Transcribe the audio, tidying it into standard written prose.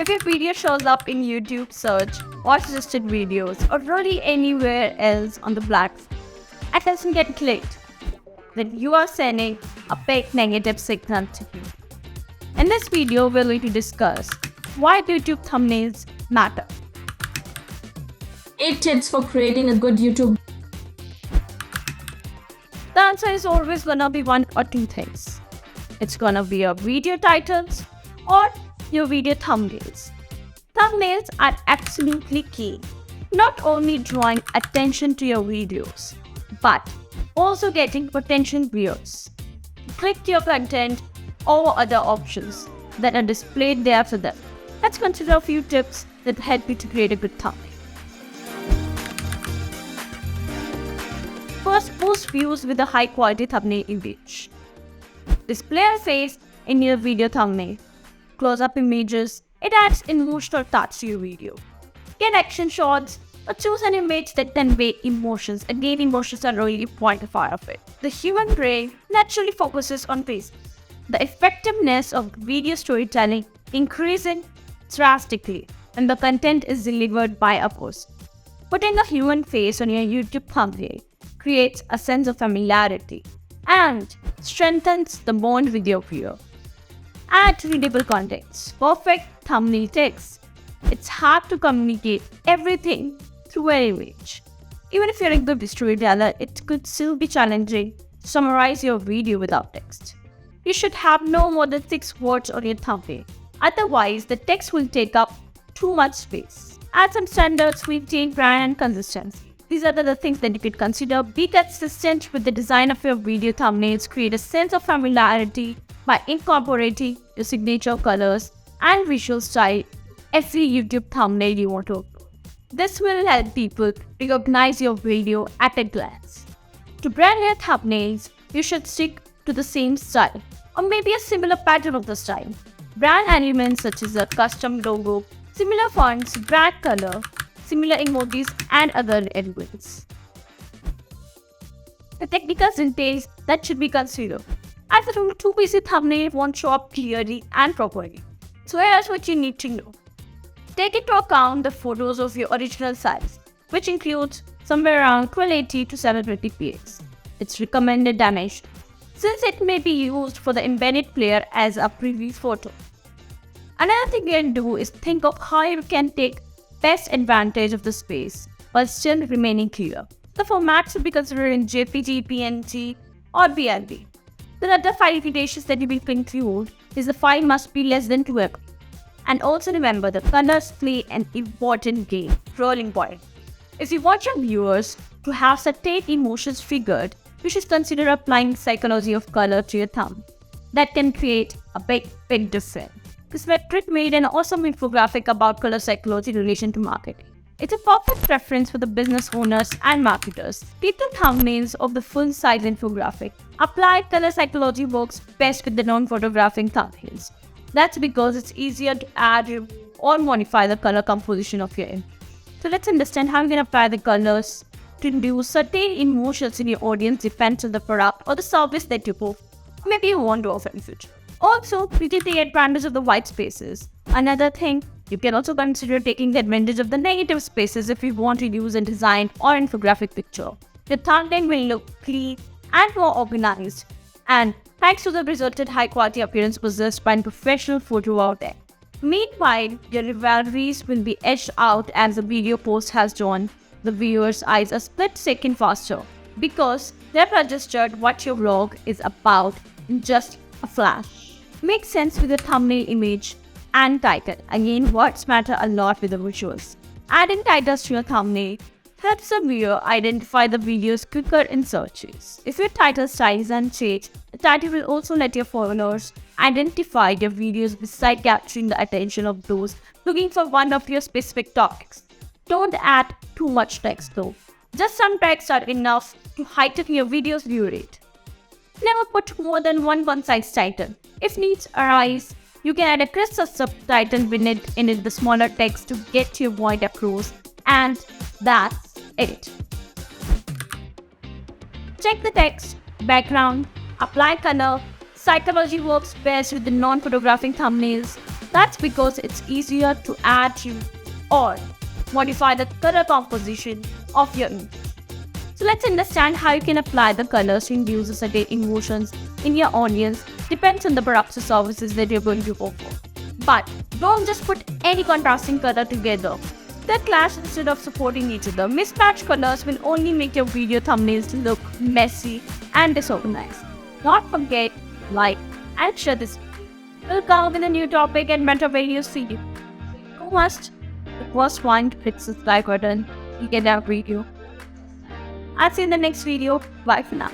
If your video shows up in YouTube search or suggested videos or really anywhere else on the platform and doesn't get clicked, then you are sending a big negative signal to you. In this video, we're going to discuss why YouTube thumbnails matter. 8 tips for creating a good YouTube. The answer is always gonna be one or two things. It's gonna be your video titles or your video thumbnails. Thumbnails are absolutely key, not only drawing attention to your videos, but also getting potential viewers. Click your content or other options that are displayed there for them. Let's consider a few tips that help you to create a good thumbnail. First, boost views with a high quality thumbnail image. Display a face in your video thumbnail. Close-up images, it adds emotional touch to your video. Get action shots or choose an image that convey emotions. Again, emotions are really point of it. The human brain naturally focuses on faces. The effectiveness of video storytelling increases drastically when the content is delivered by a person. Putting a human face on your YouTube thumbnail creates a sense of familiarity and strengthens the bond with your viewer. Add readable context. Perfect thumbnail text. It's hard to communicate everything through an image. Even if you're a good storyteller, it could still be challenging to summarize your video without text. You should have no more than 6 words on your thumbnail. Otherwise, the text will take up too much space. Add some standards, maintain brand and consistency. These are the things that you could consider. Be consistent with the design of your video thumbnails. Create a sense of familiarity by incorporating your signature colors and visual style every YouTube thumbnail you want to upload. This will help people recognize your video at a glance. To brand your thumbnails, you should stick to the same style or maybe a similar pattern of the style. Brand elements such as a custom logo, similar fonts, brand color, similar emojis and other elements. The technical details that should be considered. As a rule, 2PC thumbnail won't show up clearly and properly. So here's what you need to know. Take into account the photos of your original size, which includes somewhere around 1280 to 720px. Its recommended dimension, since it may be used for the embedded player as a preview photo. Another thing you can do is think of how you can take best advantage of the space while still remaining clear. The formats should be considered in JPG, PNG or BLB. The other file limitations that you will include is the file must be less than 2 MB. And also remember, the colors play an important game, rolling point. If you want your viewers to have certain emotions triggered, you should consider applying psychology of color to your thumb. That can create a big difference. This metric made an awesome infographic about color psychology in relation to marketing. It's a perfect reference for the business owners and marketers. Take the thumbnails of the full-size infographic. Applied color psychology works best with the non-photographic thumbnails. That's because it's easier to add or modify the color composition of your image. So let's understand how you can apply the colors to induce certain emotions in your audience depends on the product or the service that you offer. Or maybe you want to offer in the future. Also, you can take advantage of the white spaces. Another thing, you can also consider taking the advantage of the negative spaces if you want to use a design or infographic picture. Your thumbnail will look clean and more organized, and thanks to the resulted high quality appearance possessed by a professional photo out there. Meanwhile, your rivalries will be edged out as the video post has drawn the viewer's eyes a split second faster because they've registered what your vlog is about in just a flash. Makes sense with the thumbnail image and title. Again, words matter a lot with the visuals. Adding titles to your thumbnail helps the viewer identify the videos quicker in searches. If your title style is unchanged, the title will also let your followers identify your videos besides capturing the attention of those looking for one of your specific topics. Don't add too much text though. Just some text are enough to heighten your video's view rate. Never put more than one concise title. If needs arise, you can add a crisp subtitle beneath in the smaller text to get your point across, and that's it. Check the text, background, apply color. Psychology works best with the non-photographic thumbnails. That's because it's easier to add to or modify the color composition of your image. So let's understand how you can apply the colors to induce certain emotions in your audience. Depends on the products or services that you're going to offer. But don't just put any contrasting color together. They clash instead of supporting each other. Mismatched colors will only make your video thumbnails look messy and disorganized. Don't forget, like and share this video. We'll come up with a new topic and better videos for you. You must the first one to hit subscribe button to get that video. I'll see you in the next video. Bye for now.